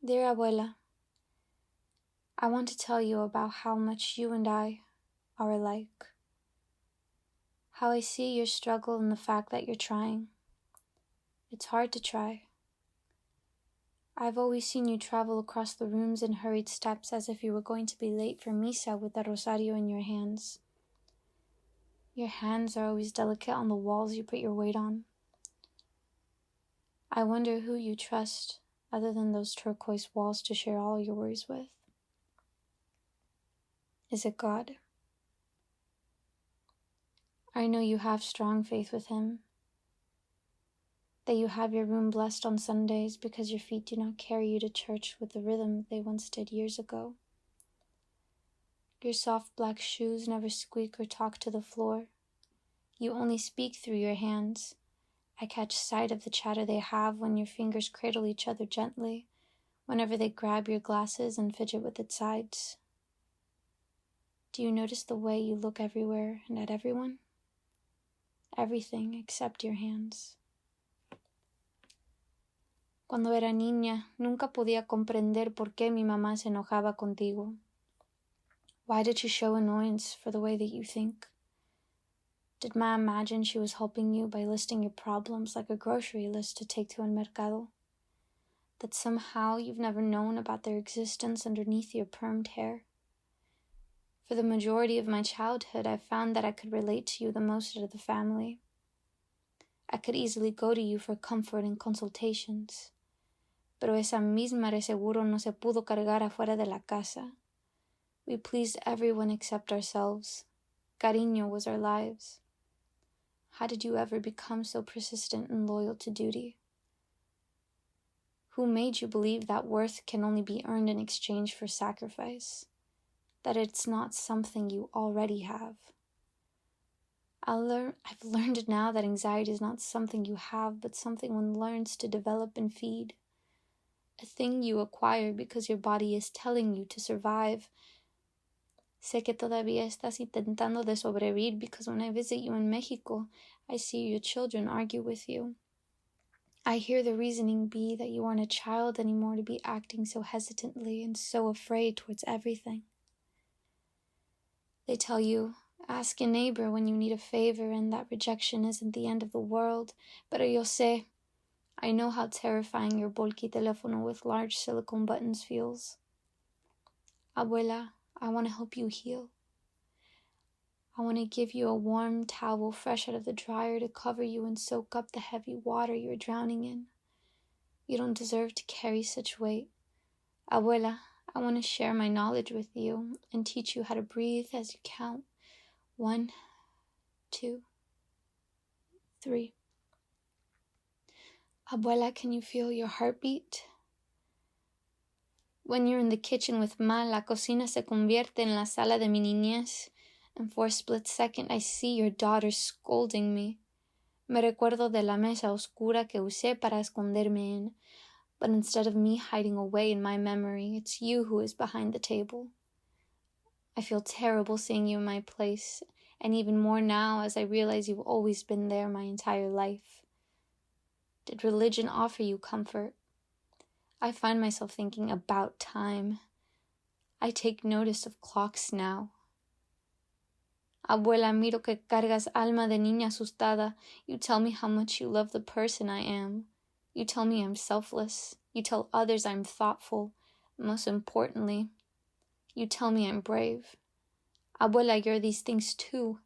Dear Abuela, I want to tell you about how much you and I are alike. How I see your struggle and the fact that you're trying. It's hard to try. I've always seen you travel across the rooms in hurried steps as if you were going to be late for misa with the rosario in your hands. Your hands are always delicate on the walls you put your weight on. I wonder who you trust other than those turquoise walls to share all your worries with. Is it God? I know you have strong faith with Him, that you have your room blessed on Sundays because your feet do not carry you to church with the rhythm they once did years ago. Your soft black shoes never squeak or talk to the floor. You only speak through your hands. I catch sight of the chatter they have when your fingers cradle each other gently, whenever they grab your glasses and fidget with its sides. Do you notice the way you look everywhere and at everyone? Everything except your hands. Cuando era niña, nunca podía comprender por qué mi mamá se enojaba contigo. Why did she show annoyance for the way that you think? Did Ma imagine she was helping you by listing your problems like a grocery list to take to el mercado? That somehow you've never known about their existence underneath your permed hair? For the majority of my childhood, I found that I could relate to you the most out of the family. I could easily go to you for comfort and consultations. Pero esa misma de seguro no se pudo cargar afuera de la casa. We pleased everyone except ourselves. Cariño was our lives. How did you ever become so persistent and loyal to duty? Who made you believe that worth can only be earned in exchange for sacrifice? That it's not something you already have? I've learned now that anxiety is not something you have, but something one learns to develop and feed. A thing you acquire because your body is telling you to survive. Sé que todavía estás intentando de sobrevivir because when I visit you in Mexico, I see your children argue with you. I hear the reasoning be that you aren't a child anymore to be acting so hesitantly and so afraid towards everything. They tell you, ask a neighbor when you need a favor and that rejection isn't the end of the world. Pero yo sé, I know how terrifying your bulky teléfono with large silicone buttons feels. Abuela, I want to help you heal. I want to give you a warm towel fresh out of the dryer to cover you and soak up the heavy water you're drowning in. You don't deserve to carry such weight. Abuela, I want to share my knowledge with you and teach you how to breathe as you count. 1, 2, 3. Abuela, can you feel your heartbeat? When you're in the kitchen with Ma, la cocina se convierte en la sala de mi niñez, and for a split second I see your daughter scolding me. Me recuerdo de la mesa oscura que usé para esconderme en, but instead of me hiding away in my memory, it's you who is behind the table. I feel terrible seeing you in my place, and even more now as I realize you've always been there my entire life. Did religion offer you comfort? I find myself thinking about time. I take notice of clocks now. Abuela, miro que cargas alma de niña asustada. You tell me how much you love the person I am. You tell me I'm selfless. You tell others I'm thoughtful. Most importantly, you tell me I'm brave. Abuela, you're these things too.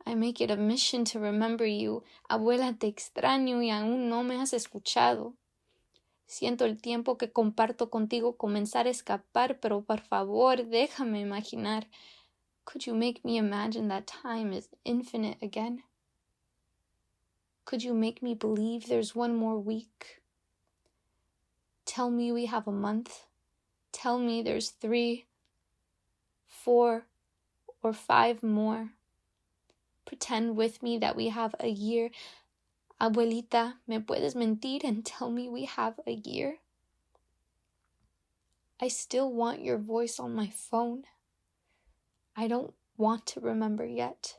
I make it a mission to remember you. Abuela, te extraño y aún no me has escuchado. Siento el tiempo que comparto contigo comenzar a escapar, pero por favor, déjame imaginar. Could you make me imagine that time is infinite again? Could you make me believe there's one more week? Tell me we have a month. Tell me there's 3, 4, or 5 more. Pretend with me that we have a year. Abuelita, ¿me puedes mentir and tell me we have a year? I still want your voice on my phone. I don't want to remember yet.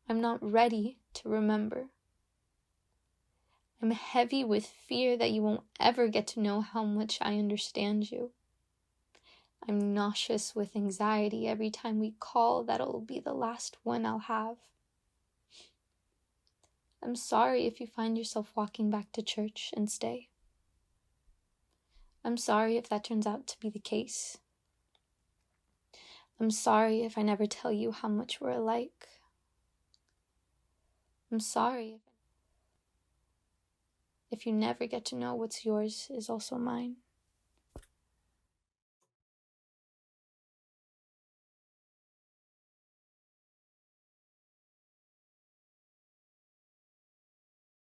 I'm not ready to remember. I'm heavy with fear that you won't ever get to know how much I understand you. I'm nauseous with anxiety every time we call that it'll be the last one I'll have. I'm sorry if you find yourself walking back to church and stay. I'm sorry if that turns out to be the case. I'm sorry if I never tell you how much we're alike. I'm sorry if you never get to know what's yours is also mine.